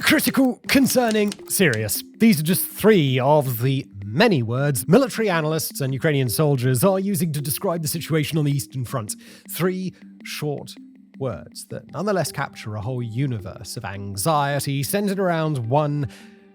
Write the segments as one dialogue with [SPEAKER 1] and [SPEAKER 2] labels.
[SPEAKER 1] Critical, concerning, serious. These are just three of the many words military analysts and Ukrainian soldiers are using to describe the situation on the Eastern Front. Three short words that nonetheless capture a whole universe of anxiety centered around one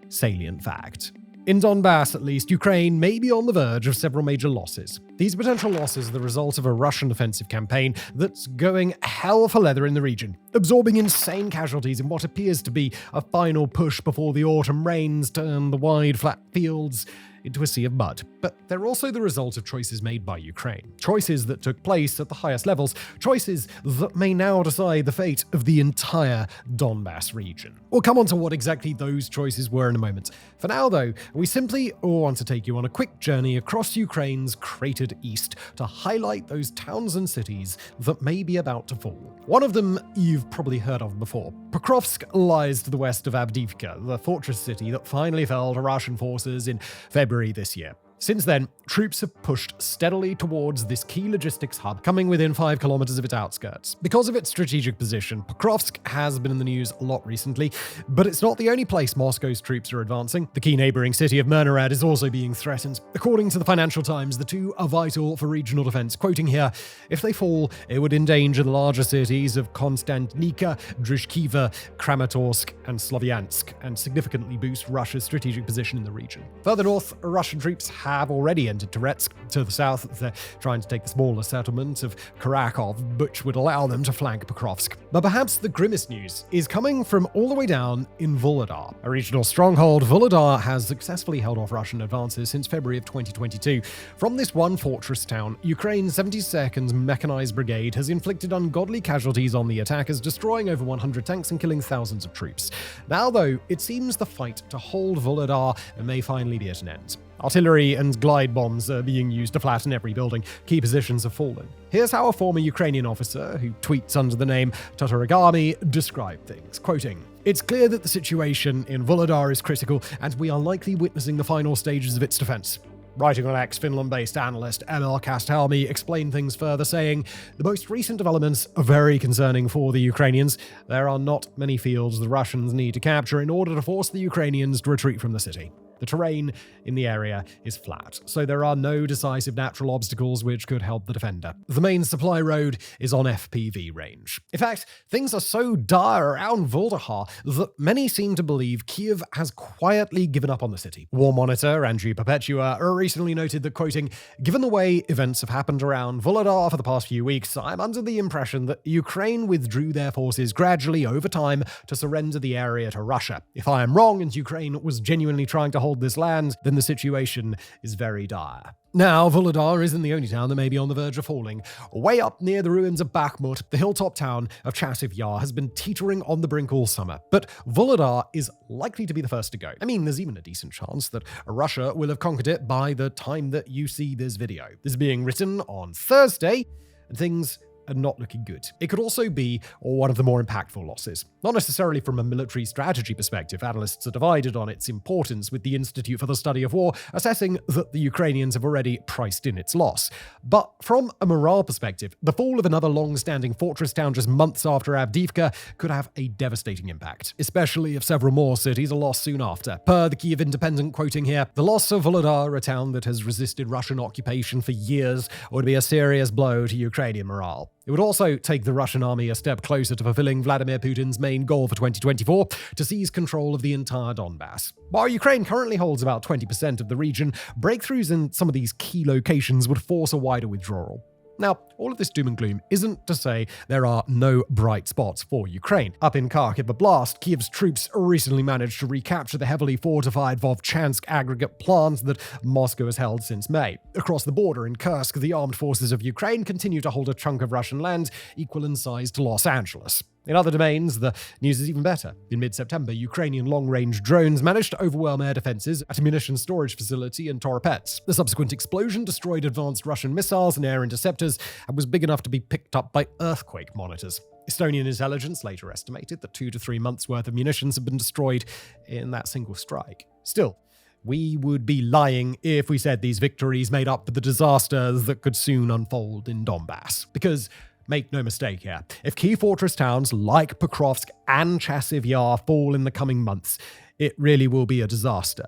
[SPEAKER 1] salient fact. In Donbas, at least, Ukraine may be on the verge of several major losses. These potential losses are the result of a Russian offensive campaign that's going hell for leather in the region, absorbing insane casualties in what appears to be a final push before the autumn rains turn the wide, flat fields into a sea of mud. But they're also the result of choices made by Ukraine. Choices that took place at the highest levels. Choices that may now decide the fate of the entire Donbas region. We'll come on to what exactly those choices were in a moment. For now, though, we simply want to take you on a quick journey across Ukraine's cratered east to highlight those towns and cities that may be about to fall. One of them you've probably heard of before. Pokrovsk lies to the west of Avdiivka, the fortress city that finally fell to Russian forces in February this year. Since then, troops have pushed steadily towards this key logistics hub, coming within 5 kilometers of its outskirts. Because of its strategic position, Pokrovsk has been in the news a lot recently, but it's not the only place Moscow's troops are advancing. The key neighboring city of Myanmar is also being threatened. According to the Financial Times, the two are vital for regional defense. Quoting here, if they fall, it would endanger the larger cities of Konstantinika, Druzhkiva, Kramatorsk, and Slovyansk, and significantly boost Russia's strategic position in the region. Further north, Russian troops have already entered Toretsk. To the south, they're trying to take the smaller settlement of Karakov, which would allow them to flank Pokrovsk. But perhaps the grimmest news is coming from all the way down in Volodar. A regional stronghold, Volodar has successfully held off Russian advances since February of 2022. From this one fortress town, Ukraine's 72nd Mechanized Brigade has inflicted ungodly casualties on the attackers, destroying over 100 tanks and killing thousands of troops. Now, though, it seems the fight to hold Volodar may finally be at an end. Artillery and glide bombs are being used to flatten every building. Key positions have fallen. Here's how a former Ukrainian officer, who tweets under the name Tataragami, described things, quoting, "It's clear that the situation in Volodar is critical, and we are likely witnessing the final stages of its defense." Writing on X, Finland-based analyst Emil Kastelmi explained things further, saying, "The most recent developments are very concerning for the Ukrainians. There are not many fields the Russians need to capture in order to force the Ukrainians to retreat from the city. The terrain in the area is flat, so there are no decisive natural obstacles which could help the defender. The main supply road is on FPV range. In fact, things are so dire around Volodar that many seem to believe Kiev has quietly given up on the city." War monitor Andrew Perpetua recently noted that, quoting, "Given the way events have happened around Volodar for the past few weeks, I'm under the impression that Ukraine withdrew their forces gradually over time to surrender the area to Russia. If I am wrong and Ukraine was genuinely trying to hold this land, then the situation is very dire." Now, Volodar isn't the only town that may be on the verge of falling. Way up near the ruins of Bakhmut, the hilltop town of Chasiv Yar has been teetering on the brink all summer. But Volodar is likely to be the first to go. I mean, there's even a decent chance that Russia will have conquered it by the time that you see this video. This is being written on Thursday, and things are not looking good. It could also be one of the more impactful losses. Not necessarily from a military strategy perspective. Analysts are divided on its importance, with the Institute for the Study of War assessing that the Ukrainians have already priced in its loss. But from a morale perspective, the fall of another long-standing fortress town just months after Avdiivka could have a devastating impact, especially if several more cities are lost soon after. Per the Kyiv Independent, quoting here, "The loss of Volodar, a town that has resisted Russian occupation for years, would be a serious blow to Ukrainian morale. It would also take the Russian army a step closer to fulfilling Vladimir Putin's main goal for 2024, to seize control of the entire Donbas." While Ukraine currently holds about 20% of the region, breakthroughs in some of these key locations would force a wider withdrawal. Now, all of this doom and gloom isn't to say there are no bright spots for Ukraine. Up in Kharkiv Oblast, Kiev's troops recently managed to recapture the heavily fortified Vovchansk aggregate plant that Moscow has held since May. Across the border in Kursk, the armed forces of Ukraine continue to hold a chunk of Russian land equal in size to Los Angeles. In other domains, the news is even better. In mid-September, Ukrainian long-range drones managed to overwhelm air defenses at a munitions storage facility in Toropets. The subsequent explosion destroyed advanced Russian missiles and air interceptors and was big enough to be picked up by earthquake monitors. Estonian intelligence later estimated that 2 to 3 months' worth of munitions had been destroyed in that single strike. Still, we would be lying if we said these victories made up for the disaster that could soon unfold in Donbas. Because Make no mistake here, if key fortress towns like Pokrovsk and Chasiv Yar fall in the coming months, it really will be a disaster.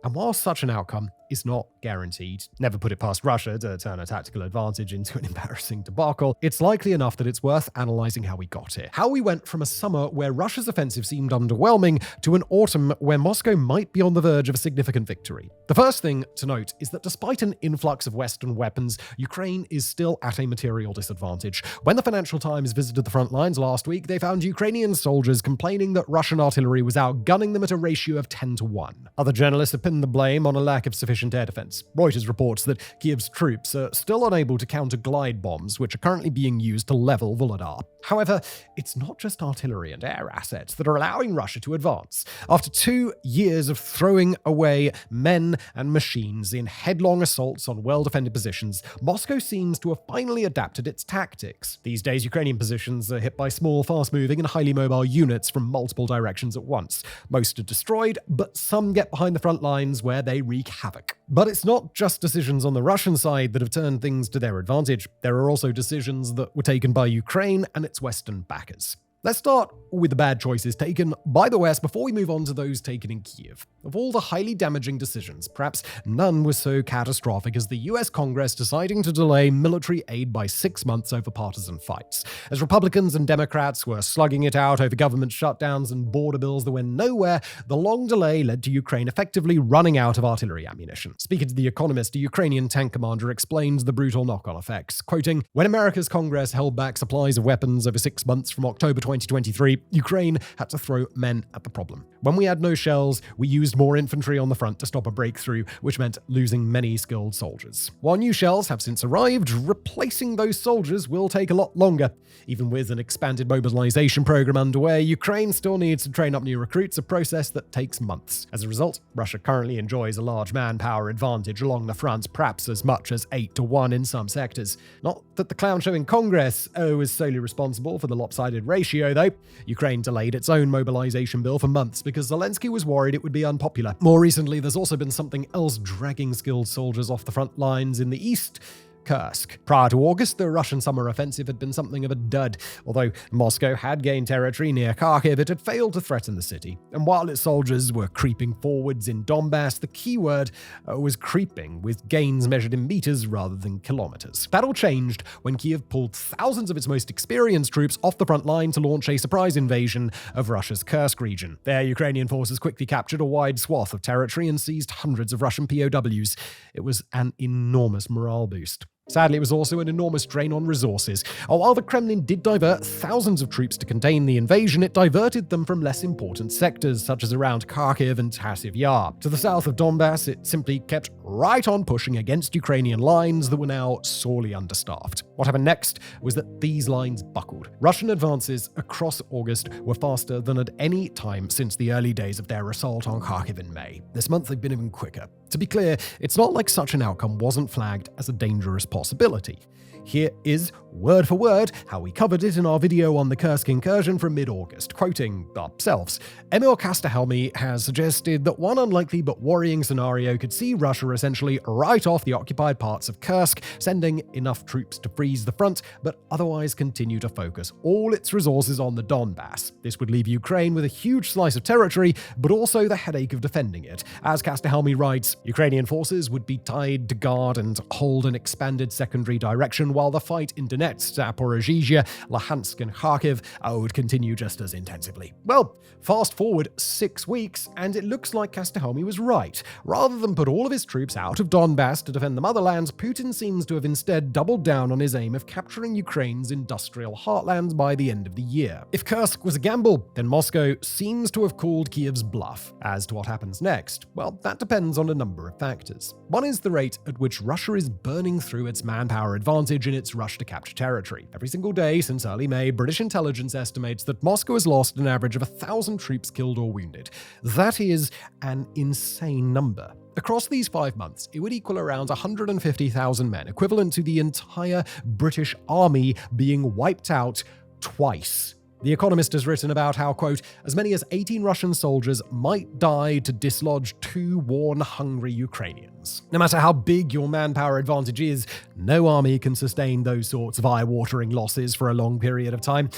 [SPEAKER 1] And while such an outcome is not guaranteed, never put it past Russia to turn a tactical advantage into an embarrassing debacle, it's likely enough that it's worth analysing how we got here. How we went from a summer where Russia's offensive seemed underwhelming to an autumn where Moscow might be on the verge of a significant victory. The first thing to note is that despite an influx of Western weapons, Ukraine is still at a material disadvantage. When the Financial Times visited the front lines last week, they found Ukrainian soldiers complaining that Russian artillery was outgunning them at a ratio of 10-1. Other journalists have pinned the blame on a lack of sufficient air defense. Reuters reports that Kiev's troops are still unable to counter glide bombs, which are currently being used to level Volodar. However, it's not just artillery and air assets that are allowing Russia to advance. After 2 years of throwing away men and machines in headlong assaults on well-defended positions, Moscow seems to have finally adapted its tactics. These days, Ukrainian positions are hit by small, fast-moving and highly mobile units from multiple directions at once. Most are destroyed, but some get behind the front lines where they wreak havoc. But it's not just decisions on the Russian side that have turned things to their advantage. There are also decisions that were taken by Ukraine and its Western backers. Let's start with the bad choices taken by the West before we move on to those taken in Kiev. Of all the highly damaging decisions, perhaps none was so catastrophic as the US Congress deciding to delay military aid by 6 months over partisan fights. As Republicans and Democrats were slugging it out over government shutdowns and border bills that went nowhere, the long delay led to Ukraine effectively running out of artillery ammunition. Speaking to The Economist, a Ukrainian tank commander explains the brutal knock-on effects, quoting, "When America's Congress held back supplies of weapons over 6 months from October 2023, Ukraine had to throw men at the problem. When we had no shells, we used more infantry on the front to stop a breakthrough, which meant losing many skilled soldiers. While new shells have since arrived, replacing those soldiers will take a lot longer. Even with an expanded mobilization program underway, Ukraine still needs to train up new recruits, a process that takes months. As a result, Russia currently enjoys a large manpower advantage along the front, perhaps as much as 8-1 in some sectors. Not that the clown show in Congress is solely responsible for the lopsided ratio, though. Ukraine delayed its own mobilization bill for months because Zelensky was worried it would be unpopular. More recently, there's also been something else dragging skilled soldiers off the front lines in the east: Kursk. Prior to August, the Russian summer offensive had been something of a dud. Although Moscow had gained territory near Kharkiv, it had failed to threaten the city. And while its soldiers were creeping forwards in Donbas, the key word was creeping, with gains measured in meters rather than kilometers. That all changed when Kiev pulled thousands of its most experienced troops off the front line to launch a surprise invasion of Russia's Kursk region. There, Ukrainian forces quickly captured a wide swath of territory and seized hundreds of Russian POWs. It was an enormous morale boost. Sadly, it was also an enormous drain on resources. While the Kremlin did divert thousands of troops to contain the invasion, it diverted them from less important sectors, such as around Kharkiv and Chasiv Yar. To the south of Donbas, it simply kept right on pushing against Ukrainian lines that were now sorely understaffed. What happened next was that these lines buckled. Russian advances across August were faster than at any time since the early days of their assault on Kharkiv in May. This month, they've been even quicker. To be clear, it's not like such an outcome wasn't flagged as a dangerous possibility. Here is, word for word, how we covered it in our video on the Kursk incursion from mid-August, quoting ourselves. Emil Kastahelmi has suggested that one unlikely but worrying scenario could see Russia essentially write off the occupied parts of Kursk, sending enough troops to freeze the front, but otherwise continue to focus all its resources on the Donbas. This would leave Ukraine with a huge slice of territory, but also the headache of defending it. As Kastahelmi writes, Ukrainian forces would be tied to guard and hold an expanded secondary direction, while the fight in Donetsk, Zaporizhzhia, Luhansk and Kharkiv would continue just as intensively. Well, fast forward 6 weeks, and it looks like Kastahelmi was right. Rather than put all of his troops out of Donbas to defend the motherland, Putin seems to have instead doubled down on his aim of capturing Ukraine's industrial heartlands by the end of the year. If Kursk was a gamble, then Moscow seems to have called Kiev's bluff. As to what happens next, well, that depends on a number of factors. One is the rate at which Russia is burning through its manpower advantage in its rush to capture territory. Every single day since early May, British intelligence estimates that Moscow has lost an average of 1,000 troops killed or wounded. That is an insane number. Across these 5 months, it would equal around 150,000 men, equivalent to the entire British army being wiped out twice. The Economist has written about how, quote, as many as 18 Russian soldiers might die to dislodge 2 war-hungry Ukrainians. No matter how big your manpower advantage is, no army can sustain those sorts of eye-watering losses for a long period of time.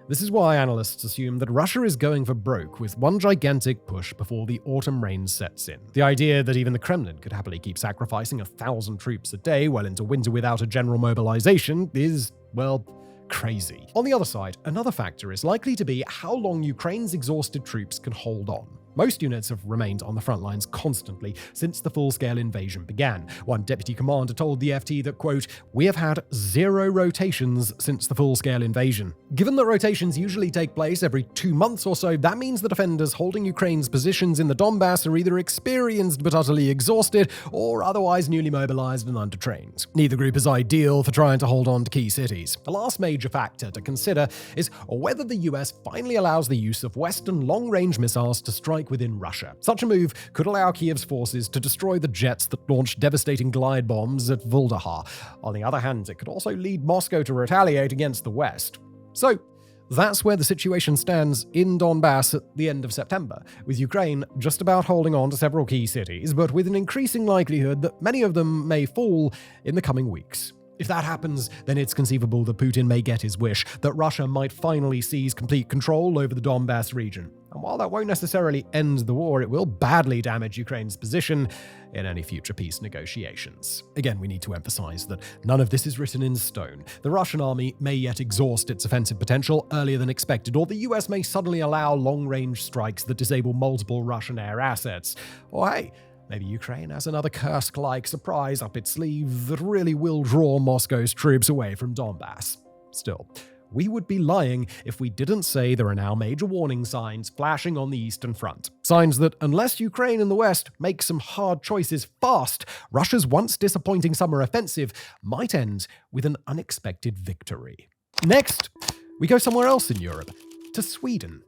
[SPEAKER 1] This is why analysts assume that Russia is going for broke with one gigantic push before the autumn rain sets in. The idea that even the Kremlin could happily keep sacrificing 1,000 troops a day well into winter without a general mobilization is, well, crazy. On the other side, another factor is likely to be how long Ukraine's exhausted troops can hold on. Most units have remained on the front lines constantly since the full-scale invasion began. One deputy commander told the FT that, quote, we have had 0 rotations since the full-scale invasion. Given that rotations usually take place every 2 months or so, that means the defenders holding Ukraine's positions in the Donbas are either experienced but utterly exhausted or otherwise newly mobilized and undertrained. Neither group is ideal for trying to hold on to key cities. The last major factor to consider is whether the US finally allows the use of Western long-range missiles to strike within Russia. Such a move could allow Kiev's forces to destroy the jets that launched devastating glide bombs at Vuldahar. On the other hand, it could also lead Moscow to retaliate against the West. So, that's where the situation stands in Donbas at the end of September, with Ukraine just about holding on to several key cities, but with an increasing likelihood that many of them may fall in the coming weeks. If that happens, then it's conceivable that Putin may get his wish, that Russia might finally seize complete control over the Donbas region. And while that won't necessarily end the war, it will badly damage Ukraine's position in any future peace negotiations. Again, we need to emphasize that none of this is written in stone. The Russian army may yet exhaust its offensive potential earlier than expected, or the US may suddenly allow long-range strikes that disable multiple Russian air assets. Or hey, maybe Ukraine has another Kursk-like surprise up its sleeve that really will draw Moscow's troops away from Donbas. Still, we would be lying if we didn't say there are now major warning signs flashing on the Eastern Front. Signs that, unless Ukraine and the West make some hard choices fast, Russia's once disappointing summer offensive might end with an unexpected victory. Next, we go somewhere else in Europe, to Sweden.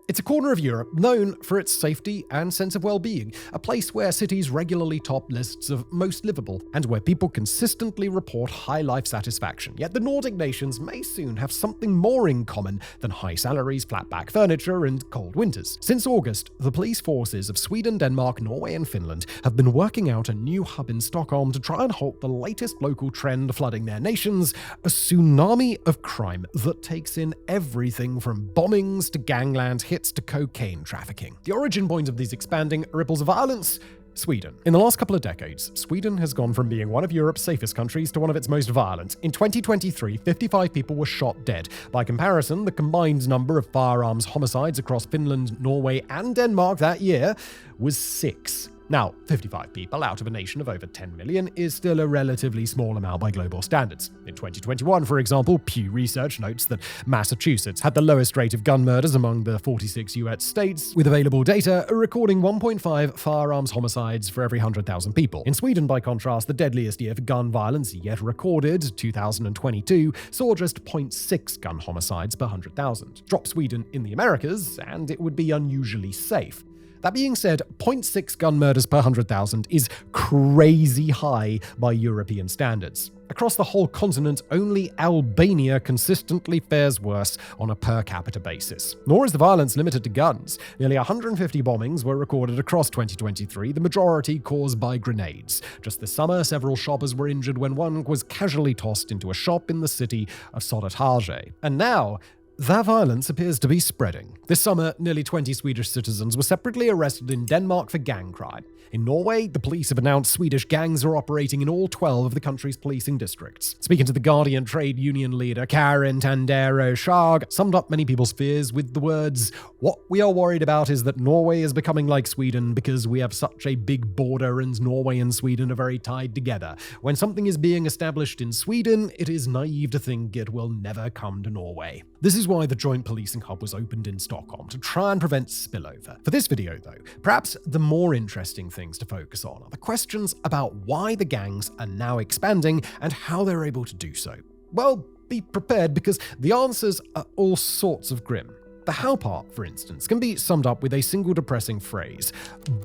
[SPEAKER 1] It's a corner of Europe known for its safety and sense of well-being, a place where cities regularly top lists of most livable, and where people consistently report high life satisfaction. Yet the Nordic nations may soon have something more in common than high salaries, flat-back furniture, and cold winters. Since August, the police forces of Sweden, Denmark, Norway, and Finland have been working out a new hub in Stockholm to try and halt the latest local trend flooding their nations, a tsunami of crime that takes in everything from bombings to gangland hits to cocaine trafficking. The origin point of these expanding ripples of violence? Sweden. In the last couple of decades, Sweden has gone from being one of Europe's safest countries to one of its most violent. In 2023, 55 people were shot dead. By comparison, the combined number of firearms homicides across Finland, Norway, and Denmark that year was 6. Now, 55 people out of a nation of over 10 million is still a relatively small amount by global standards. In 2021, for example, Pew Research notes that Massachusetts had the lowest rate of gun murders among the 46 US states, with available data recording 1.5 firearms homicides for every 100,000 people. In Sweden, by contrast, the deadliest year for gun violence yet recorded, 2022, saw just 0.6 gun homicides per 100,000. Drop Sweden in the Americas, and it would be unusually safe. That being said, 0.6 gun murders per 100,000 is crazy high by European standards. Across the whole continent, only Albania consistently fares worse on a per capita basis. Nor is the violence limited to guns. Nearly 150 bombings were recorded across 2023, the majority caused by grenades. Just this summer, several shoppers were injured when one was casually tossed into a shop in the city of Södertälje. And now, that violence appears to be spreading. This summer, nearly 20 Swedish citizens were separately arrested in Denmark for gang crime. In Norway, the police have announced Swedish gangs are operating in all 12 of the country's policing districts. Speaking to The Guardian, trade union leader Karin Tandero Schag summed up many people's fears with the words, "What we are worried about is that Norway is becoming like Sweden because we have such a big border and Norway and Sweden are very tied together. When something is being established in Sweden, it is naive to think it will never come to Norway." This is why the joint policing hub was opened in Stockholm, to try and prevent spillover. For this video, though, perhaps the more interesting things to focus on are the questions about why the gangs are now expanding and how they're able to do so. Well, be prepared, because the answers are all sorts of grim. The how part, for instance, can be summed up with a single depressing phrase: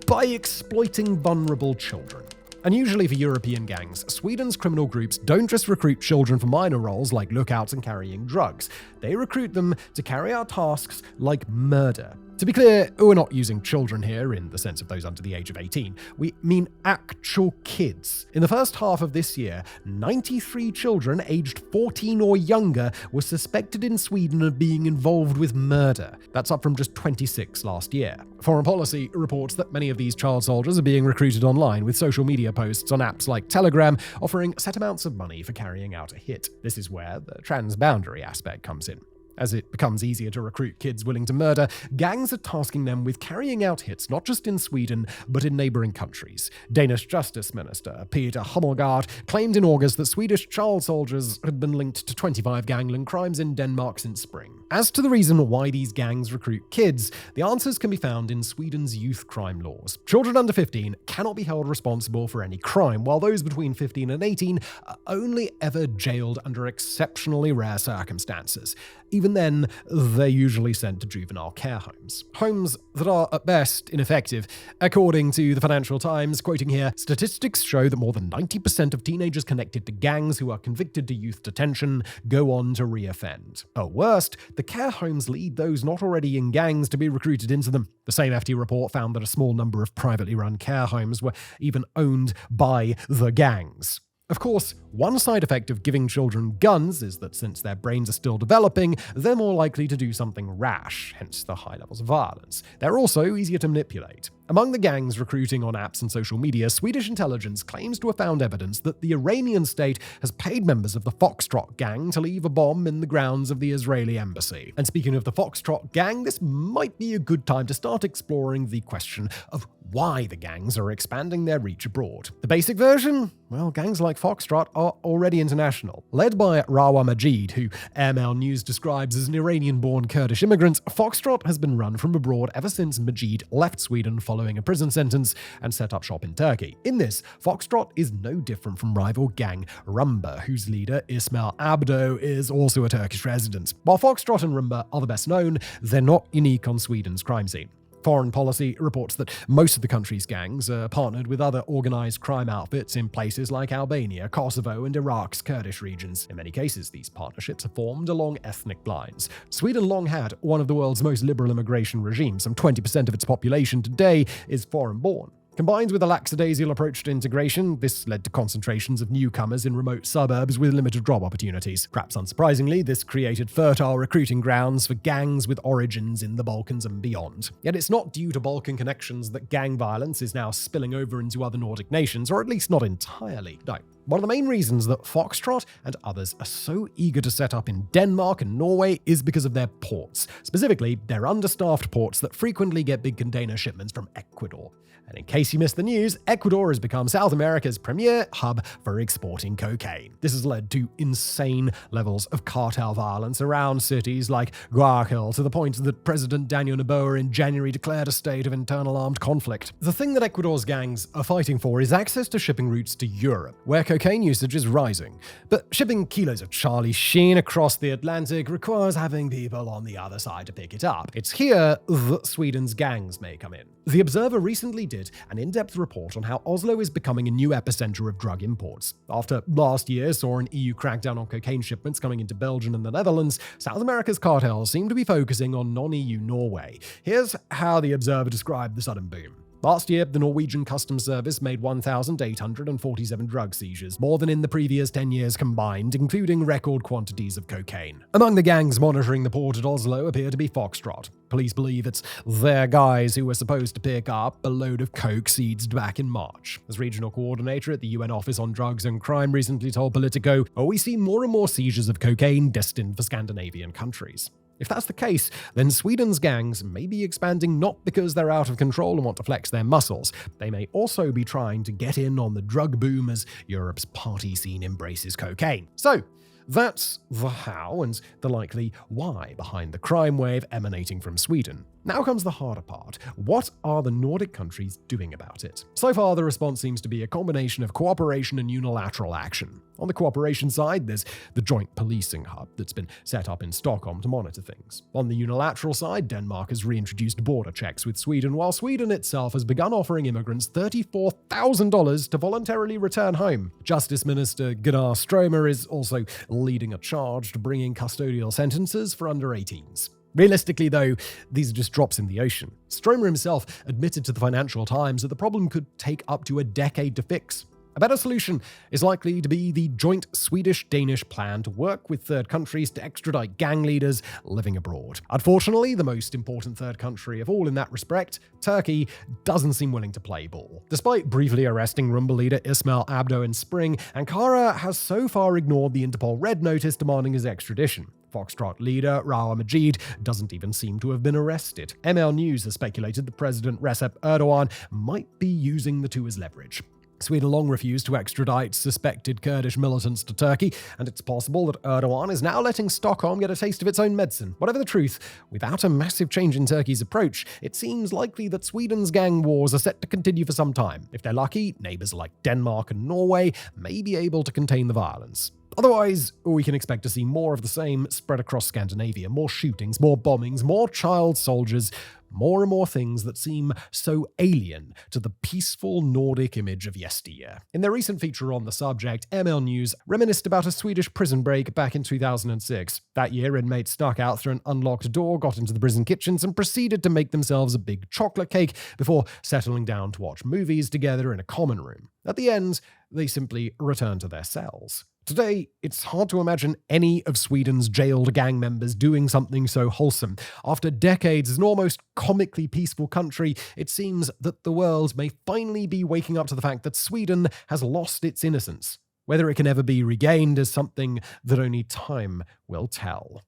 [SPEAKER 1] by exploiting vulnerable children. Unusually for European gangs, Sweden's criminal groups don't just recruit children for minor roles like lookouts and carrying drugs. They recruit them to carry out tasks like murder. To be clear, we're not using children here in the sense of those under the age of 18. We mean actual kids. In the first half of this year, 93 children aged 14 or younger were suspected in Sweden of being involved with murder. That's up from just 26 last year. Foreign Policy reports that many of these child soldiers are being recruited online, with social media posts on apps like Telegram offering set amounts of money for carrying out a hit. This is where the transboundary aspect comes in. As it becomes easier to recruit kids willing to murder, gangs are tasking them with carrying out hits not just in Sweden, but in neighbouring countries. Danish Justice Minister Peter Hummelgaard claimed in August that Swedish child soldiers had been linked to 25 gangland crimes in Denmark since spring. As to the reason why these gangs recruit kids, the answers can be found in Sweden's youth crime laws. Children under 15 cannot be held responsible for any crime, while those between 15 and 18 are only ever jailed under exceptionally rare circumstances. Even then, they're usually sent to juvenile care homes. Homes that are, at best, ineffective. According to the Financial Times, quoting here, statistics show that more than 90% of teenagers connected to gangs who are convicted to youth detention go on to reoffend. At worst, the care homes lead those not already in gangs to be recruited into them. The same FT report found that a small number of privately run care homes were even owned by the gangs. Of course, one side effect of giving children guns is that since their brains are still developing, they're more likely to do something rash, hence the high levels of violence. They're also easier to manipulate. Among the gangs recruiting on apps and social media, Swedish intelligence claims to have found evidence that the Iranian state has paid members of the Foxtrot gang to leave a bomb in the grounds of the Israeli embassy. And speaking of the Foxtrot gang, this might be a good time to start exploring the question of why the gangs are expanding their reach abroad. The basic version? Well, gangs like Foxtrot are already international. Led by Rawa Majid, who Airmail News describes as an Iranian-born Kurdish immigrant, Foxtrot has been run from abroad ever since Majid left Sweden following a prison sentence and set up shop in Turkey. In this, Foxtrot is no different from rival gang Rumba, whose leader Ismail Abdo is also a Turkish resident. While Foxtrot and Rumba are the best known, they're not unique on Sweden's crime scene. Foreign Policy reports that most of the country's gangs are partnered with other organized crime outfits in places like Albania, Kosovo, and Iraq's Kurdish regions. In many cases, these partnerships are formed along ethnic lines. Sweden long had one of the world's most liberal immigration regimes. Some 20% of its population today is foreign-born. Combined with a lackadaisical approach to integration, this led to concentrations of newcomers in remote suburbs with limited job opportunities. Perhaps unsurprisingly, this created fertile recruiting grounds for gangs with origins in the Balkans and beyond. Yet it's not due to Balkan connections that gang violence is now spilling over into other Nordic nations, or at least not entirely. No. One of the main reasons that Foxtrot and others are so eager to set up in Denmark and Norway is because of their ports. Specifically, their understaffed ports that frequently get big container shipments from Ecuador. And in case you missed the news, Ecuador has become South America's premier hub for exporting cocaine. This has led to insane levels of cartel violence around cities like Guayaquil, to the point that President Daniel Noboa in January declared a state of internal armed conflict. The thing that Ecuador's gangs are fighting for is access to shipping routes to Europe, where cocaine usage is rising. But shipping kilos of Charlie Sheen across the Atlantic requires having people on the other side to pick it up. It's here that Sweden's gangs may come in. The Observer recently did an in-depth report on how Oslo is becoming a new epicenter of drug imports. After last year saw an EU crackdown on cocaine shipments coming into Belgium and the Netherlands, South America's cartels seem to be focusing on non-EU Norway. Here's how the Observer described the sudden boom. Last year, the Norwegian Customs Service made 1,847 drug seizures, more than in the previous 10 years combined, including record quantities of cocaine. Among the gangs monitoring the port at Oslo appear to be Foxtrot. Police believe it's their guys who were supposed to pick up a load of coke seized back in March. As regional coordinator at the UN Office on Drugs and Crime recently told Politico, we see more and more seizures of cocaine destined for Scandinavian countries. If that's the case, then Sweden's gangs may be expanding not because they're out of control and want to flex their muscles. They may also be trying to get in on the drug boom as Europe's party scene embraces cocaine. So, that's the how and the likely why behind the crime wave emanating from Sweden. Now comes the harder part. What are the Nordic countries doing about it? So far, the response seems to be a combination of cooperation and unilateral action. On the cooperation side, there's the joint policing hub that's been set up in Stockholm to monitor things. On the unilateral side, Denmark has reintroduced border checks with Sweden, while Sweden itself has begun offering immigrants $34,000 to voluntarily return home. Justice Minister Gunnar Strömmer is also leading a charge to bring in custodial sentences for under 18s. Realistically, though, these are just drops in the ocean. Strömmer himself admitted to the Financial Times that the problem could take up to a decade to fix. A better solution is likely to be the joint Swedish-Danish plan to work with third countries to extradite gang leaders living abroad. Unfortunately, the most important third country of all in that respect, Turkey, doesn't seem willing to play ball. Despite briefly arresting Rumba leader Ismail Abdo in spring, Ankara has so far ignored the Interpol Red Notice demanding his extradition. Foxtrot leader Rawa Majid doesn't even seem to have been arrested. ML News has speculated that President Recep Erdogan might be using the two as leverage. Sweden long refused to extradite suspected Kurdish militants to Turkey, and it's possible that Erdogan is now letting Stockholm get a taste of its own medicine. Whatever the truth, without a massive change in Turkey's approach, it seems likely that Sweden's gang wars are set to continue for some time. If they're lucky, neighbors like Denmark and Norway may be able to contain the violence. Otherwise, we can expect to see more of the same spread across Scandinavia. More shootings, more bombings, more child soldiers, more and more things that seem so alien to the peaceful Nordic image of yesteryear. In their recent feature on the subject, ML News reminisced about a Swedish prison break back in 2006. That year, inmates snuck out through an unlocked door, got into the prison kitchens, and proceeded to make themselves a big chocolate cake before settling down to watch movies together in a common room. At the end, they simply returned to their cells. Today, it's hard to imagine any of Sweden's jailed gang members doing something so wholesome. After decades as an almost comically peaceful country, it seems that the world may finally be waking up to the fact that Sweden has lost its innocence. Whether it can ever be regained is something that only time will tell.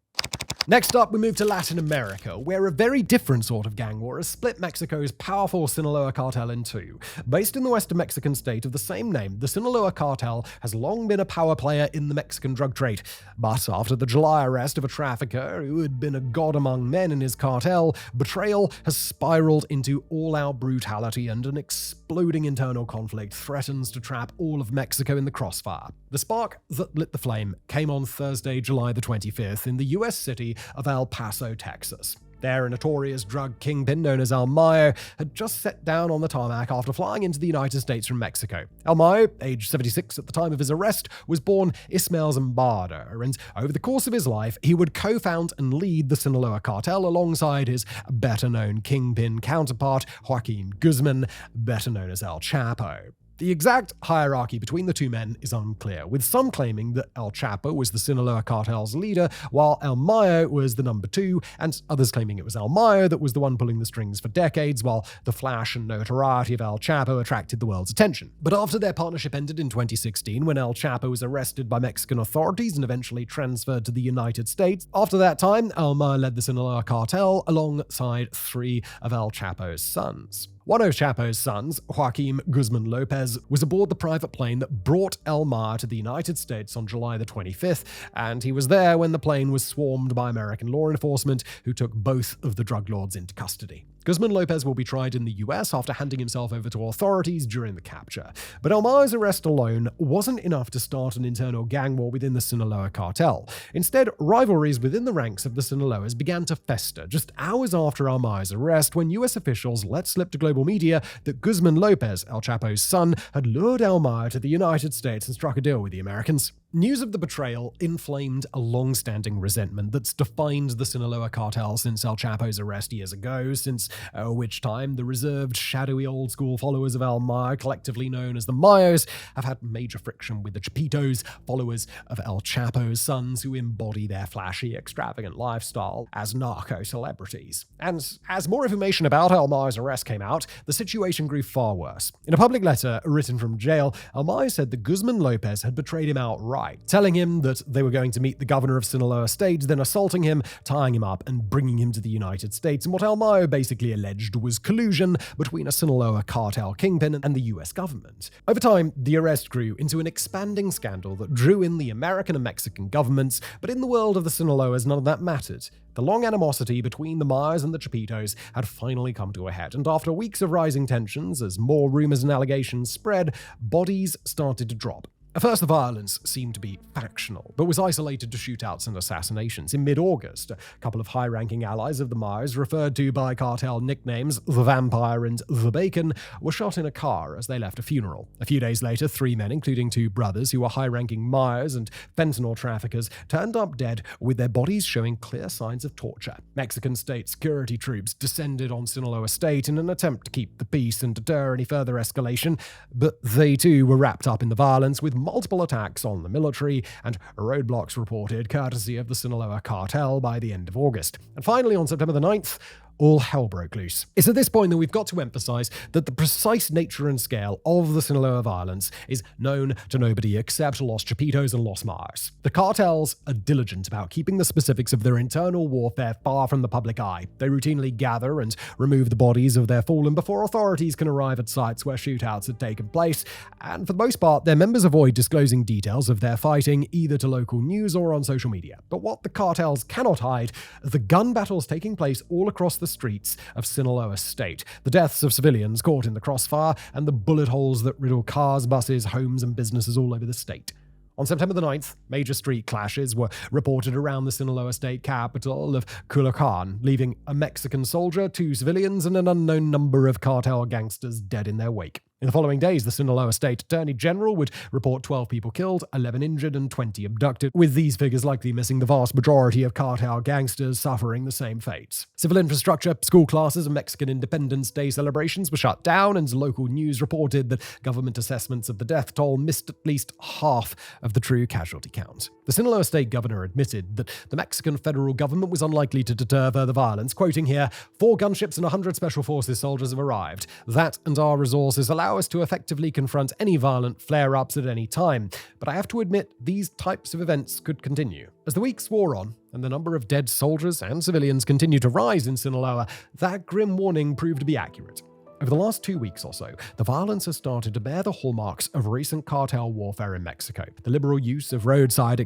[SPEAKER 1] Next up, we move to Latin America, where a very different sort of gang war has split Mexico's powerful Sinaloa cartel in two. Based in the western Mexican state of the same name, the Sinaloa cartel has long been a power player in the Mexican drug trade. But after the July arrest of a trafficker who had been a god among men in his cartel, betrayal has spiraled into all-out brutality, and an exploding internal conflict threatens to trap all of Mexico in the crossfire. The spark that lit the flame came on Thursday, July the 25th, in the U.S. city of El Paso, Texas. There, a notorious drug kingpin known as El Mayo had just set down on the tarmac after flying into the United States from Mexico. El Mayo, aged 76 at the time of his arrest, was born Ismael Zambada, and over the course of his life, he would co-found and lead the Sinaloa cartel alongside his better-known kingpin counterpart, Joaquin Guzman, better known as El Chapo. The exact hierarchy between the two men is unclear, with some claiming that El Chapo was the Sinaloa cartel's leader, while El Mayo was the number two, and others claiming it was El Mayo that was the one pulling the strings for decades, while the flash and notoriety of El Chapo attracted the world's attention. But after their partnership ended in 2016, when El Chapo was arrested by Mexican authorities and eventually transferred to the United States, after that time, El Mayo led the Sinaloa cartel alongside three of El Chapo's sons. One of Chapo's sons, Joaquin Guzman Lopez, was aboard the private plane that brought El Mayo to the United States on July the 25th, and he was there when the plane was swarmed by American law enforcement, who took both of the drug lords into custody. Guzman Lopez will be tried in the US after handing himself over to authorities during the capture. But El Mayo's arrest alone wasn't enough to start an internal gang war within the Sinaloa cartel. Instead, rivalries within the ranks of the Sinaloas began to fester just hours after El Mayo's arrest, when US officials let slip to global media that Guzman Lopez, El Chapo's son, had lured El Mayo to the United States and struck a deal with the Americans. News of the betrayal inflamed a long-standing resentment that's defined the Sinaloa cartel since El Chapo's arrest years ago, since which time the reserved, shadowy old-school followers of El Mayo, collectively known as the Mayos, have had major friction with the Chapitos, followers of El Chapo's sons who embody their flashy, extravagant lifestyle as narco-celebrities. And as more information about El Mayo's arrest came out, the situation grew far worse. In a public letter written from jail, El Mayo said that Guzman Lopez had betrayed him outright, lie, telling him that they were going to meet the governor of Sinaloa State, then assaulting him, tying him up, and bringing him to the United States in what El Mayo basically alleged was collusion between a Sinaloa cartel kingpin and the US government. Over time, the arrest grew into an expanding scandal that drew in the American and Mexican governments, but in the world of the Sinaloas, none of that mattered. The long animosity between the Mayas and the Chapitos had finally come to a head, and after weeks of rising tensions, as more rumors and allegations spread, bodies started to drop. At first, the violence seemed to be factional, but was isolated to shootouts and assassinations. In mid-August, a couple of high-ranking allies of the Mayas, referred to by cartel nicknames the Vampire and the Bacon, were shot in a car as they left a funeral. A few days later, 3 men, including 2 brothers who were high-ranking Mayas and fentanyl traffickers, turned up dead with their bodies showing clear signs of torture. Mexican state security troops descended on Sinaloa State in an attempt to keep the peace and deter any further escalation, but they too were wrapped up in the violence, with multiple attacks on the military and roadblocks reported courtesy of the Sinaloa cartel by the end of August. And finally, on September the 9th, all hell broke loose. It's at this point that we've got to emphasize that the precise nature and scale of the Sinaloa violence is known to nobody except Los Chapitos and Los Mayas. The cartels are diligent about keeping the specifics of their internal warfare far from the public eye. They routinely gather and remove the bodies of their fallen before authorities can arrive at sites where shootouts had taken place, and for the most part, their members avoid disclosing details of their fighting either to local news or on social media. But what the cartels cannot hide are the gun battles taking place all across the streets of Sinaloa State, the deaths of civilians caught in the crossfire, and the bullet holes that riddle cars, buses, homes, and businesses all over the state. On September the 9th, major street clashes were reported around the Sinaloa state capital of Culiacan, leaving a Mexican soldier, 2 civilians, and an unknown number of cartel gangsters dead in their wake. In the following days, the Sinaloa State Attorney General would report 12 people killed, 11 injured, and 20 abducted, with these figures likely missing the vast majority of cartel gangsters suffering the same fates. Civil infrastructure, school classes, and Mexican Independence Day celebrations were shut down, and local news reported that government assessments of the death toll missed at least half of the true casualty count. The Sinaloa State governor admitted that the Mexican federal government was unlikely to deter further violence, quoting here, 4 gunships and 100 Special Forces soldiers have arrived. That and our resources allow us to effectively confront any violent flare-ups at any time. But I have to admit, these types of events could continue. As the weeks wore on, and the number of dead soldiers and civilians continued to rise in Sinaloa, that grim warning proved to be accurate. Over the last 2 weeks or so, the violence has started to bear the hallmarks of recent cartel warfare in Mexico. The liberal use of roadside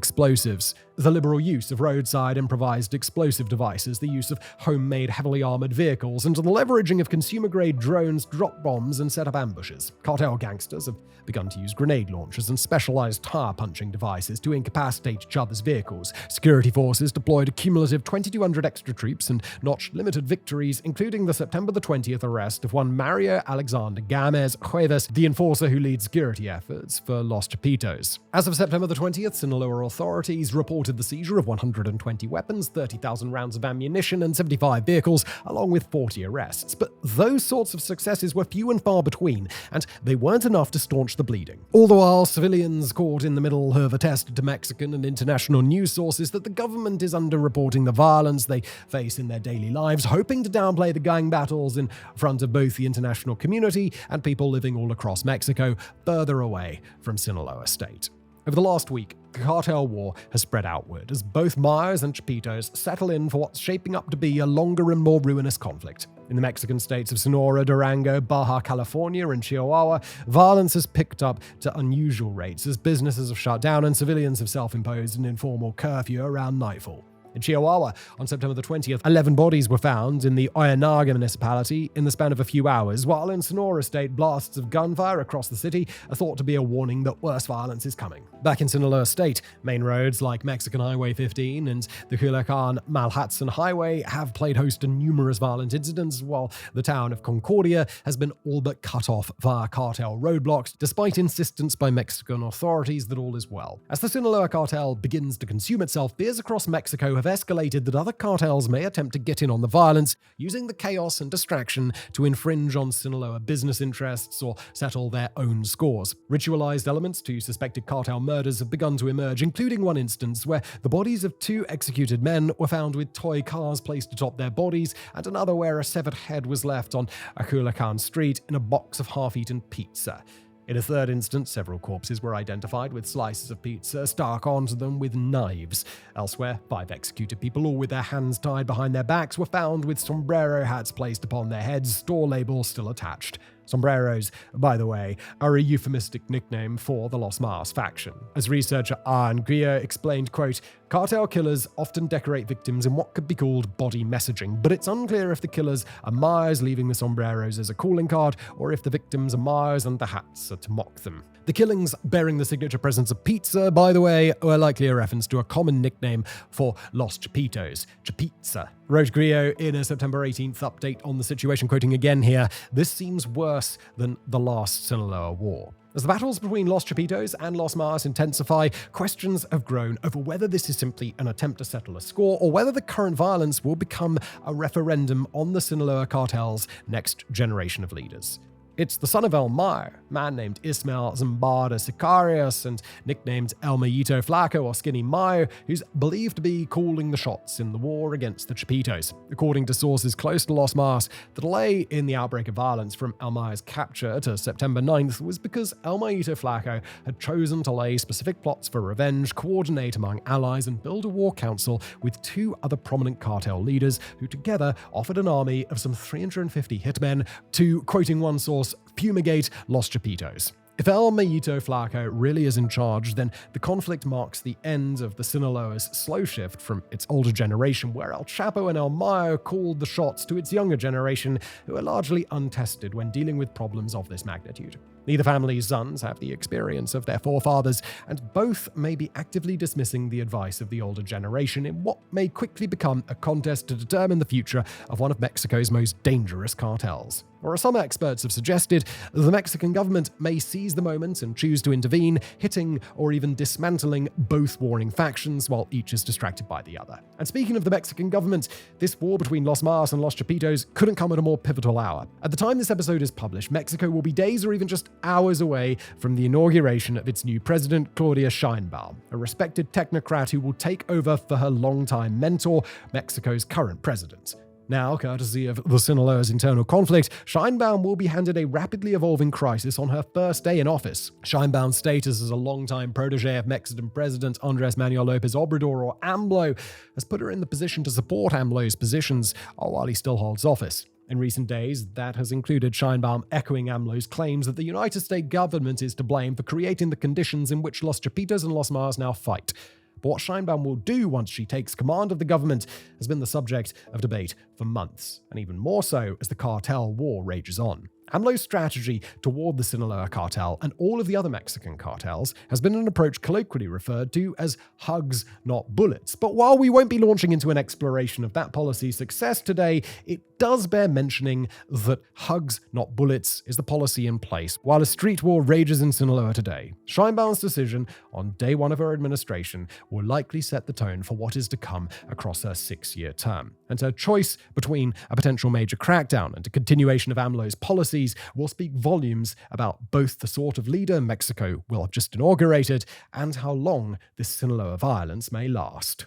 [SPEAKER 1] improvised explosive devices, the use of homemade heavily armored vehicles, and the leveraging of consumer-grade drones, drop bombs, and set up ambushes. Cartel gangsters have begun to use grenade launchers and specialized tire-punching devices to incapacitate each other's vehicles. Security forces deployed a cumulative 2,200 extra troops and notched limited victories, including the September the 20th arrest of one Mario Alexander Gamez Cuevas, the enforcer who leads security efforts for Los Chapitos. As of September the 20th, Sinaloa authorities reported the seizure of 120 weapons, 30,000 rounds of ammunition, and 75 vehicles, along with 40 arrests. But those sorts of successes were few and far between, and they weren't enough to staunch the bleeding. All the while, civilians caught in the middle have attested to Mexican and international news sources that the government is underreporting the violence they face in their daily lives, hoping to downplay the gang battles in front of both the international community and people living all across Mexico, further away from Sinaloa State. Over the last week, the cartel war has spread outward as both Mayas and Chapitos settle in for what's shaping up to be a longer and more ruinous conflict. In the Mexican states of Sonora, Durango, Baja California, and Chihuahua, violence has picked up to unusual rates as businesses have shut down and civilians have self-imposed an informal curfew around nightfall. In Chihuahua, on September the 20th, 11 bodies were found in the Oyanaga municipality in the span of a few hours, while in Sonora State, blasts of gunfire across the city are thought to be a warning that worse violence is coming. Back in Sinaloa State, main roads like Mexican Highway 15 and the Culiacan-Malhatsan Highway have played host to numerous violent incidents, while the town of Concordia has been all but cut off via cartel roadblocks, despite insistence by Mexican authorities that all is well. As the Sinaloa cartel begins to consume itself, fears across Mexico have escalated that other cartels may attempt to get in on the violence, using the chaos and distraction to infringe on Sinaloa business interests or settle their own scores. Ritualized elements to suspected cartel murders have begun to emerge, including one instance where the bodies of 2 executed men were found with toy cars placed atop their bodies, and another where a severed head was left on a Culiacan street in a box of half-eaten pizza. In a third instance, several corpses were identified with slices of pizza stuck onto them with knives. Elsewhere, 5 executed people, all with their hands tied behind their backs, were found with sombrero hats placed upon their heads, store labels still attached. Sombreros, by the way, are a euphemistic nickname for the Los Mas faction. As researcher Arne Grier explained, quote, "Cartel killers often decorate victims in what could be called body messaging, but it's unclear if the killers are Myers leaving the sombreros as a calling card or if the victims are Myers and the hats are to mock them." The killings bearing the signature presence of pizza, by the way, were likely a reference to a common nickname for Los Chapitos, Chapizza. Wrote Griot in a September 18th update on the situation, quoting again here, "This seems worse than the last Sinaloa war." As the battles between Los Chapitos and Los Mas intensify, questions have grown over whether this is simply an attempt to settle a score or whether the current violence will become a referendum on the Sinaloa cartel's next generation of leaders. It's the son of El Mayo, a man named Ismael Zambada Sicarius and nicknamed El Mayito Flaco or Skinny Mayo, who's believed to be calling the shots in the war against the Chapitos. According to sources close to Los Mas, the delay in the outbreak of violence from El Mayo's capture to September 9th was because El Mayito Flaco had chosen to lay specific plots for revenge, coordinate among allies, and build a war council with 2 other prominent cartel leaders who together offered an army of some 350 hitmen to, quoting one source, fumigate Los Chapitos. If El Mayito Flaco really is in charge, then the conflict marks the end of the Sinaloa's slow shift from its older generation, where El Chapo and El Mayo called the shots, to its younger generation, who are largely untested when dealing with problems of this magnitude. Neither family's sons have the experience of their forefathers, and both may be actively dismissing the advice of the older generation in what may quickly become a contest to determine the future of one of Mexico's most dangerous cartels. Or as some experts have suggested, the Mexican government may seize the moment and choose to intervene, hitting or even dismantling both warring factions while each is distracted by the other. And speaking of the Mexican government, this war between Los Mas and Los Chapitos couldn't come at a more pivotal hour. At the time this episode is published, Mexico will be days or even just hours away from the inauguration of its new president, Claudia Sheinbaum, a respected technocrat who will take over for her longtime mentor, Mexico's current president. Now, courtesy of the Sinaloa's internal conflict, Sheinbaum will be handed a rapidly evolving crisis on her first day in office. Sheinbaum's status as a longtime protege of Mexican President Andrés Manuel López Obrador, or AMLO, has put her in the position to support AMLO's positions while he still holds office. In recent days, that has included Sheinbaum echoing AMLO's claims that the United States government is to blame for creating the conditions in which Los Chapitos and Los Mas now fight. But what Sheinbaum will do once she takes command of the government has been the subject of debate for months, and even more so as the cartel war rages on. AMLO's strategy toward the Sinaloa cartel and all of the other Mexican cartels has been an approach colloquially referred to as hugs, not bullets. But while we won't be launching into an exploration of that policy's success today, it does bear mentioning that hugs, not bullets is the policy in place while a street war rages in Sinaloa today. Sheinbaum's decision on day one of her administration will likely set the tone for what is to come across her 6-year term. And her choice between a potential major crackdown and a continuation of AMLO's policies will speak volumes about both the sort of leader Mexico will have just inaugurated and how long this Sinaloa violence may last.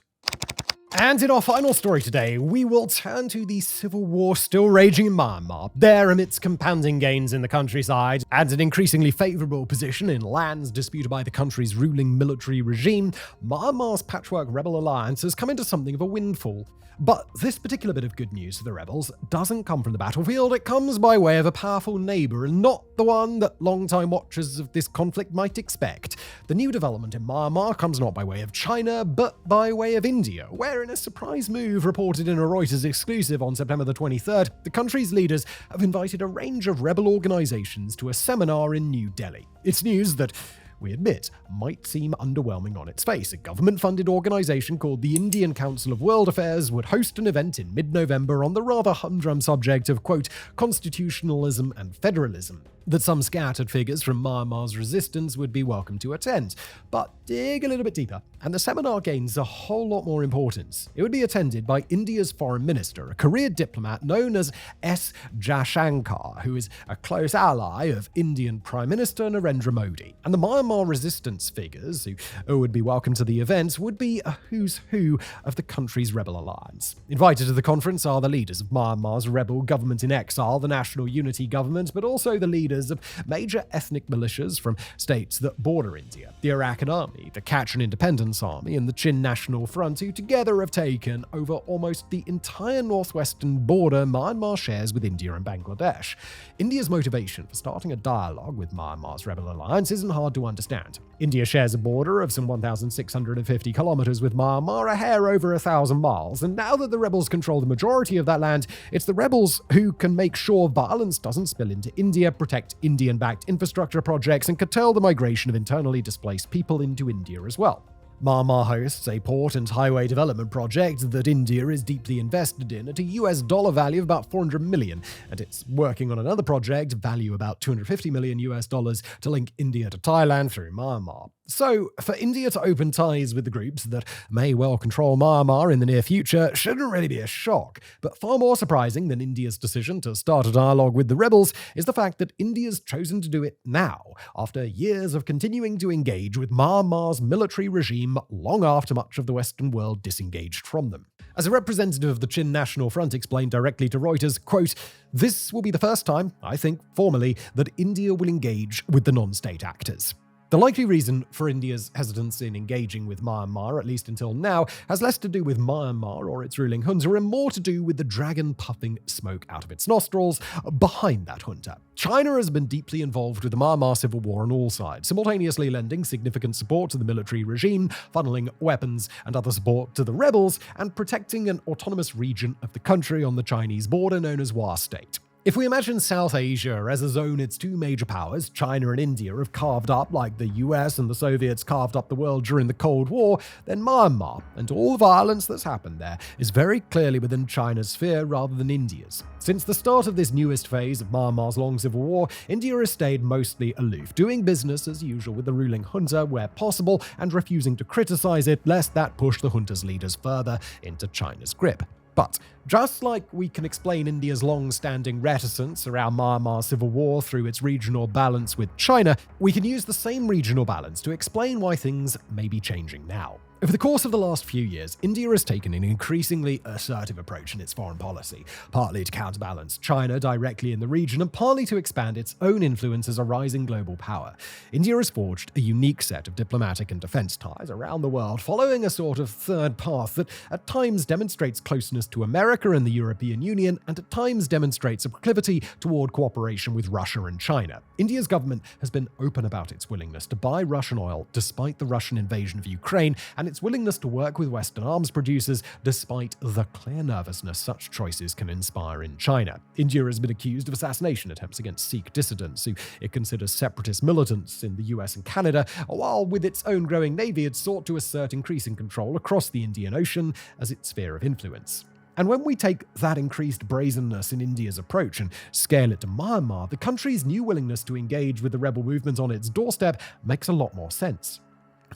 [SPEAKER 1] And in our final story today, we will turn to the civil war still raging in Myanmar. There, amidst compounding gains in the countryside and an increasingly favorable position in lands disputed by the country's ruling military regime, Myanmar's patchwork rebel alliance has come into something of a windfall. But this particular bit of good news for the rebels doesn't come from the battlefield, it comes by way of a powerful neighbour, and not the one that long-time watchers of this conflict might expect. The new development in Myanmar comes not by way of China, but by way of India, where in a surprise move reported in a Reuters exclusive on September the 23rd, the country's leaders have invited a range of rebel organisations to a seminar in New Delhi. It's news that, we admit, might seem underwhelming on its face. A government-funded organisation called the Indian Council of World Affairs would host an event in mid-November on the rather humdrum subject of, quote, constitutionalism and federalism, that some scattered figures from Myanmar's resistance would be welcome to attend. But dig a little bit deeper, and the seminar gains a whole lot more importance. It would be attended by India's foreign minister, a career diplomat known as S. Jaishankar, who is a close ally of Indian Prime Minister Narendra Modi. And the Myanmar resistance figures who would be welcome to the event would be a who's who of the country's rebel alliance. Invited to the conference are the leaders of Myanmar's rebel government in exile, the National Unity Government, but also the leaders leaders of major ethnic militias from states that border India, the Arakan Army, the Kachin Independence Army, and the Chin National Front, who together have taken over almost the entire northwestern border Myanmar shares with India and Bangladesh. India's motivation for starting a dialogue with Myanmar's rebel alliance isn't hard to understand. India shares a border of some 1,650 kilometers with Myanmar, a hair over 1,000 miles, and now that the rebels control the majority of that land, it's the rebels who can make sure violence doesn't spill into India, protect Indian-backed infrastructure projects, and curtail the migration of internally displaced people into India as well. Myanmar hosts a port and highway development project that India is deeply invested in at a US dollar value of about $400 million, and it's working on another project, value about $250 million US dollars, to link India to Thailand through Myanmar. So, for India to open ties with the groups that may well control Myanmar in the near future shouldn't really be a shock. But far more surprising than India's decision to start a dialogue with the rebels is the fact that India's chosen to do it now, after years of continuing to engage with Myanmar's military regime long after much of the Western world disengaged from them. As a representative of the Chin National Front explained directly to Reuters, quote, "This will be the first time, I think, formally, that India will engage with the non-state actors." The likely reason for India's hesitance in engaging with Myanmar, at least until now, has less to do with Myanmar or its ruling junta and more to do with the dragon puffing smoke out of its nostrils behind that junta. China has been deeply involved with the Myanmar civil war on all sides, simultaneously lending significant support to the military regime, funneling weapons and other support to the rebels, and protecting an autonomous region of the country on the Chinese border known as War State. If we imagine South Asia as a zone its two major powers, China and India, have carved up like the US and the Soviets carved up the world during the Cold War, then Myanmar, and all the violence that's happened there, is very clearly within China's sphere rather than India's. Since the start of this newest phase of Myanmar's long civil war, India has stayed mostly aloof, doing business as usual with the ruling junta where possible and refusing to criticize it lest that push the junta's leaders further into China's grip. But just like we can explain India's long-standing reticence around Myanmar's civil war through its regional balance with China, we can use the same regional balance to explain why things may be changing now. Over the course of the last few years, India has taken an increasingly assertive approach in its foreign policy, partly to counterbalance China directly in the region and partly to expand its own influence as a rising global power. India has forged a unique set of diplomatic and defense ties around the world, following a sort of third path that at times demonstrates closeness to America and the European Union, and at times demonstrates a proclivity toward cooperation with Russia and China. India's government has been open about its willingness to buy Russian oil despite the Russian invasion of Ukraine, and its willingness to work with Western arms producers despite the clear nervousness such choices can inspire in China. India has been accused of assassination attempts against Sikh dissidents, who it considers separatist militants in the US and Canada, while with its own growing navy it sought to assert increasing control across the Indian Ocean as its sphere of influence. And when we take that increased brazenness in India's approach and scale it to Myanmar, the country's new willingness to engage with the rebel movement on its doorstep makes a lot more sense.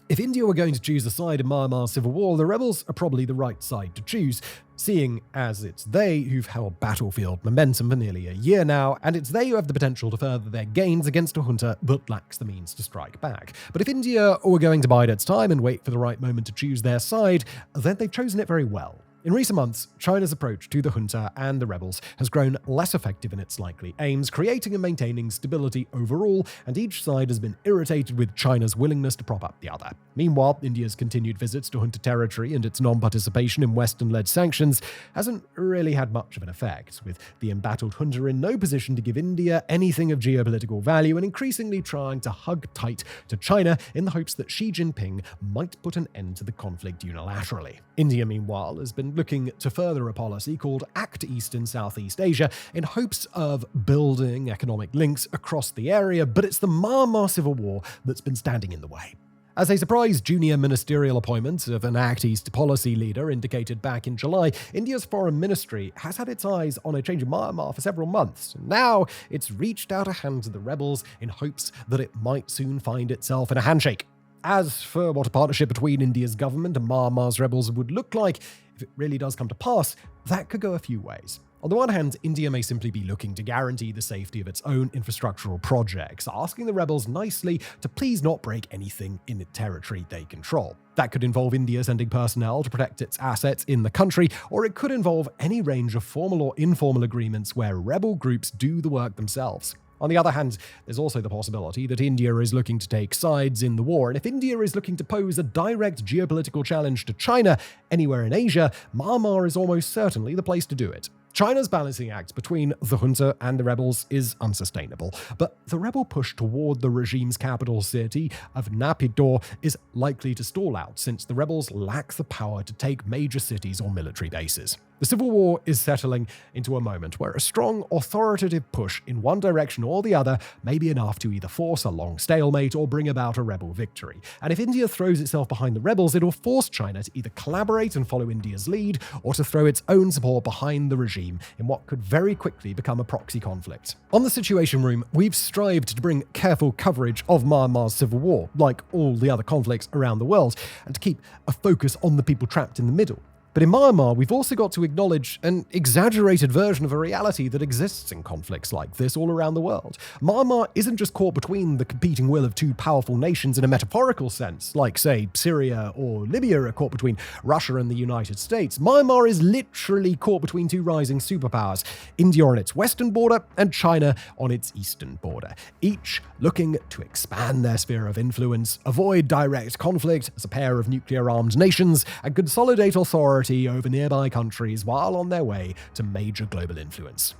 [SPEAKER 1] If India were going to choose a side in Myanmar's civil war, the rebels are probably the right side to choose, seeing as it's they who've held battlefield momentum for nearly a year now, and it's they who have the potential to further their gains against a junta that lacks the means to strike back. But if India were going to bide its time and wait for the right moment to choose their side, then they've chosen it very well. In recent months, China's approach to the junta and the rebels has grown less effective in its likely aims, creating and maintaining stability overall, and each side has been irritated with China's willingness to prop up the other. Meanwhile, India's continued visits to junta territory and its non-participation in Western-led sanctions hasn't really had much of an effect, with the embattled junta in no position to give India anything of geopolitical value and increasingly trying to hug tight to China in the hopes that Xi Jinping might put an end to the conflict unilaterally. India, meanwhile, has been looking to further a policy called Act East in Southeast Asia in hopes of building economic links across the area, but it's the Myanmar civil war that's been standing in the way. As a surprise junior ministerial appointment of an Act East policy leader indicated back in July, India's foreign ministry has had its eyes on a change in Myanmar for several months. Now it's reached out a hand to the rebels in hopes that it might soon find itself in a handshake. As for what a partnership between India's government and Myanmar's rebels would look like, if it really does come to pass, that could go a few ways. On the one hand, India may simply be looking to guarantee the safety of its own infrastructural projects, asking the rebels nicely to please not break anything in the territory they control. That could involve India sending personnel to protect its assets in the country, or it could involve any range of formal or informal agreements where rebel groups do the work themselves. On the other hand, there's also the possibility that India is looking to take sides in the war, and if India is looking to pose a direct geopolitical challenge to China anywhere in Asia, Myanmar is almost certainly the place to do it. China's balancing act between the junta and the rebels is unsustainable, but the rebel push toward the regime's capital city of Naypyidaw is likely to stall out since the rebels lack the power to take major cities or military bases. The civil war is settling into a moment where a strong authoritative push in one direction or the other may be enough to either force a long stalemate or bring about a rebel victory. And if India throws itself behind the rebels, it will force China to either collaborate and follow India's lead or to throw its own support behind the regime in what could very quickly become a proxy conflict. On the Situation Room, we've strived to bring careful coverage of Myanmar's civil war, like all the other conflicts around the world, and to keep a focus on the people trapped in the middle. But in Myanmar, we've also got to acknowledge an exaggerated version of a reality that exists in conflicts like this all around the world. Myanmar isn't just caught between the competing will of two powerful nations in a metaphorical sense, like, say, Syria or Libya are caught between Russia and the United States. Myanmar is literally caught between two rising superpowers, India on its western border and China on its eastern border, each looking to expand their sphere of influence, avoid direct conflict as a pair of nuclear-armed nations, and consolidate authority over nearby countries while on their way to major global influence.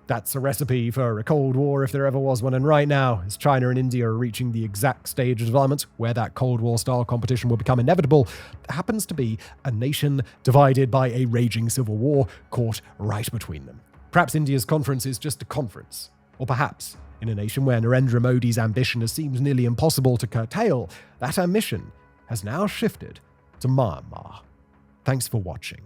[SPEAKER 1] That's a recipe for a Cold War if there ever was one, and right now, as China and India are reaching the exact stage of development where that Cold War-style competition will become inevitable, there happens to be a nation divided by a raging civil war caught right between them. Perhaps India's conference is just a conference, or perhaps, in a nation where Narendra Modi's ambition has seemed nearly impossible to curtail, that ambition has now shifted to Myanmar. Thanks for watching.